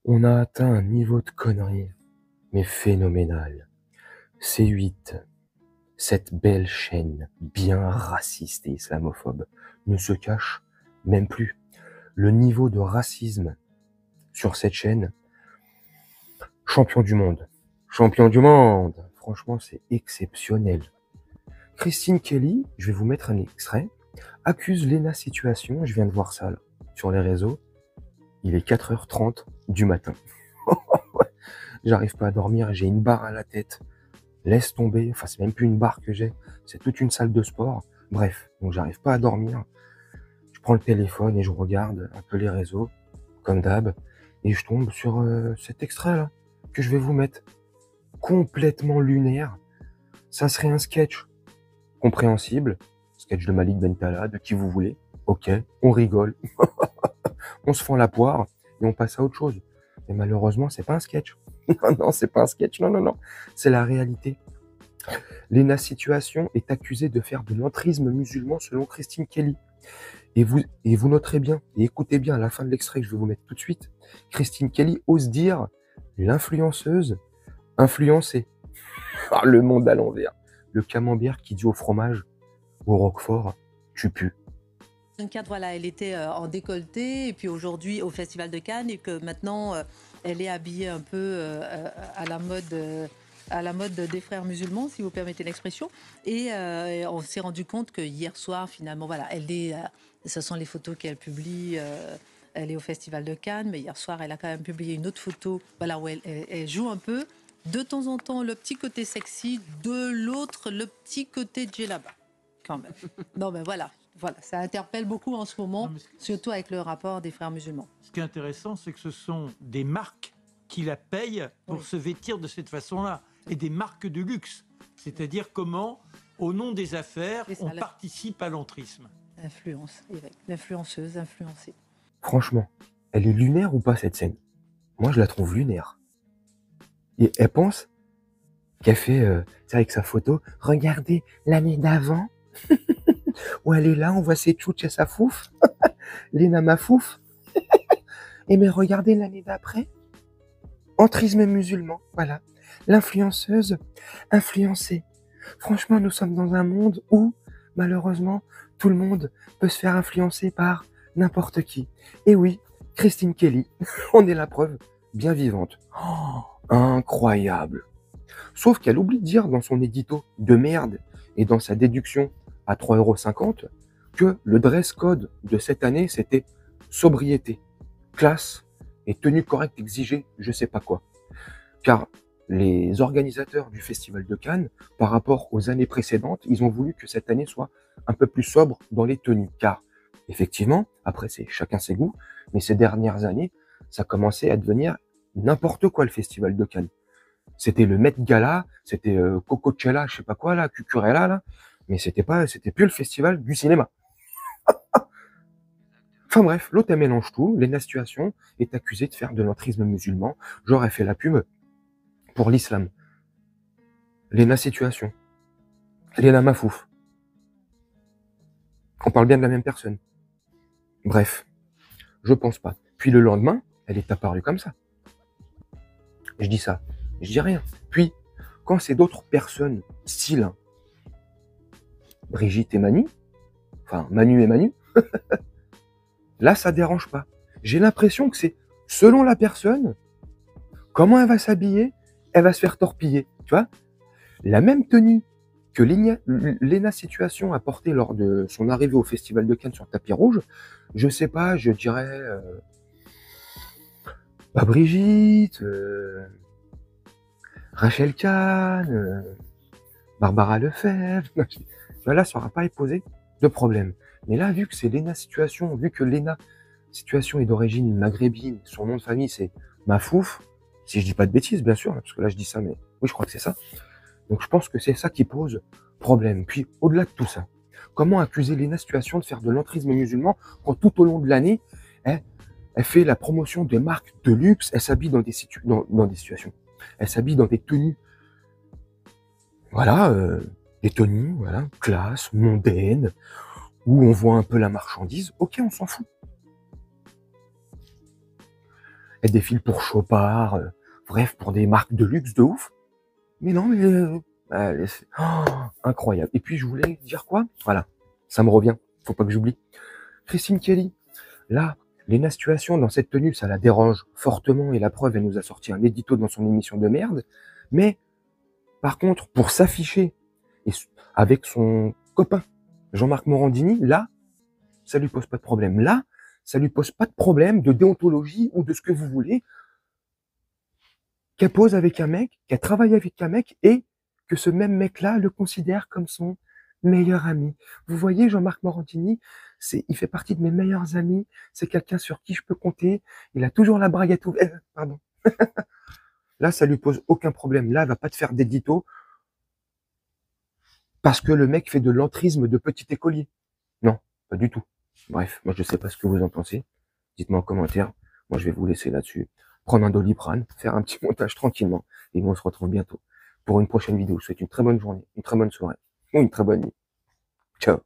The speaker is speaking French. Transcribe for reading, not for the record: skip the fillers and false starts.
On a atteint un niveau de connerie, mais phénoménal. C8, cette belle chaîne bien raciste et islamophobe, ne se cache même plus. Le niveau de racisme sur cette chaîne, champion du monde. Champion du monde. Franchement, c'est exceptionnel. Christine Kelly, je vais vous mettre un extrait, accuse Lena Situation, je viens de voir ça là, sur les réseaux. Il est 4h30 du matin. J'arrive pas à dormir, j'ai une barre à la tête. Laisse tomber, enfin c'est même plus une barre que j'ai, c'est toute une salle de sport. Bref, donc j'arrive pas à dormir. Je prends le téléphone et je regarde un peu les réseaux, comme d'hab, et je tombe sur cet extrait là, que je vais vous mettre. Complètement lunaire. Ça serait un sketch compréhensible, sketch de Malik Bentala, de qui vous voulez. Ok, on rigole, on se fend la poire et on passe à autre chose. Mais malheureusement, c'est pas un sketch. Non, non, c'est pas un sketch, non, non, non. C'est la réalité. Lena Situation est accusée de faire de l'entrisme musulman selon Christine Kelly. Et vous noterez bien, et écoutez bien à la fin de l'extrait que je vais vous mettre tout de suite, Christine Kelly ose dire l'influenceuse influencée. Ah, le monde à l'envers. Le camembert qui dit au fromage, au roquefort, tu pues. Cadre, voilà, elle était en décolleté et puis aujourd'hui au Festival de Cannes et que maintenant elle est habillée un peu à la mode des frères musulmans, si vous permettez l'expression. Et on s'est rendu compte que hier soir, finalement, voilà, ce sont les photos qu'elle publie. Elle est au Festival de Cannes, mais hier soir, elle a quand même publié une autre photo, voilà, où elle joue un peu. De temps en temps, le petit côté sexy, de l'autre, le petit côté djellaba, quand même. Non, mais voilà. Voilà, ça interpelle beaucoup en ce moment, surtout avec le rapport des frères musulmans. Ce qui est intéressant, c'est que ce sont des marques qui la payent pour se vêtir de cette façon-là, et des marques de luxe. C'est-à-dire comment, au nom des affaires, on participe à l'entrisme. Influence, l'influenceuse, influencée. Franchement, elle est lunaire ou pas cette scène? Moi, je la trouve lunaire. Et elle pense qu'elle fait, avec sa photo, regardez l'année d'avant, où elle est là, on voit ses tchouches et sa fouf, Lena Mafouf. Et mais regardez l'année d'après, entrisme musulman, voilà. L'influenceuse influencée. Franchement, nous sommes dans un monde où, malheureusement, tout le monde peut se faire influencer par n'importe qui. Et oui, Christine Kelly, on est la preuve bien vivante. Oh, incroyable. Sauf qu'elle oublie de dire dans son édito de merde et dans sa déduction à 3,50 € que le dress code de cette année, c'était sobriété, classe et tenue correcte exigée, je sais pas quoi. Car les organisateurs du Festival de Cannes, par rapport aux années précédentes, ils ont voulu que cette année soit un peu plus sobre dans les tenues. Car, effectivement, après c'est chacun ses goûts, mais ces dernières années, ça commençait à devenir n'importe quoi le Festival de Cannes. C'était le Met Gala, c'était Cocochella, je sais pas quoi là, Cucurella là, mais c'était plus le festival du cinéma. Enfin bref, l'autre elle mélange tout, Lena Situation est accusée de faire de l'entrisme musulman, genre elle fait la pub pour l'islam. Lena Situation. Lena Mafouf. On parle bien de la même personne. Bref, je pense pas. Puis le lendemain, elle est apparue comme ça. Je dis ça, je dis rien. Puis, quand c'est d'autres personnes, style Brigitte et Manu, enfin Manu et Manu, là ça dérange pas. J'ai l'impression que c'est selon la personne, comment elle va s'habiller, elle va se faire torpiller. Tu vois, la même tenue que Lena Situation a portée lors de son arrivée au Festival de Cannes sur tapis rouge, je sais pas, je dirais pas Brigitte, Rachel Kahn, Barbara Lefebvre. Là, ça n'aura pas posé de problème. Mais là, vu que c'est Lena Situation, vu que Lena Situation est d'origine maghrébine, son nom de famille c'est Mafouf, si je dis pas de bêtises, bien sûr, parce que là je dis ça, mais oui, je crois que c'est ça. Donc je pense que c'est ça qui pose problème. Puis au-delà de tout ça, comment accuser Lena Situation de faire de l'entrisme musulman quand tout au long de l'année, elle fait la promotion des marques de luxe, elle s'habille dans des situations, elle s'habille dans des tenues, voilà, des tenues, voilà, classe, mondaines, où on voit un peu la marchandise. Ok, on s'en fout. Elle défile pour Chopard, bref, pour des marques de luxe de ouf. Mais non, mais incroyable. Et puis je voulais dire quoi? Voilà, ça me revient, faut pas que j'oublie. Christine Kelly, là, Léna Situation dans cette tenue, ça la dérange fortement et la preuve, elle nous a sorti un édito dans son émission de merde. Mais par contre, pour s'afficher avec son copain Jean-Marc Morandini, là, ça lui pose pas de problème. Là, ça lui pose pas de problème de déontologie ou de ce que vous voulez. Qu'elle pose avec un mec, qu'elle travaille avec un mec et que ce même mec-là le considère comme son meilleur ami. Vous voyez, Jean-Marc Morandini, il fait partie de mes meilleurs amis. C'est quelqu'un sur qui je peux compter. Il a toujours la braguette ouverte. Pardon. Là, ça lui pose aucun problème. Là, elle va pas te faire d'édito parce que le mec fait de l'entrisme de petit écolier. Non, pas du tout. Bref, moi je sais pas ce que vous en pensez. Dites-moi en commentaire. Moi je vais vous laisser là-dessus. Prendre un Doliprane, faire un petit montage tranquillement. Et nous on se retrouve bientôt pour une prochaine vidéo. Je vous souhaite une très bonne journée, une très bonne soirée ou une très bonne nuit. Ciao.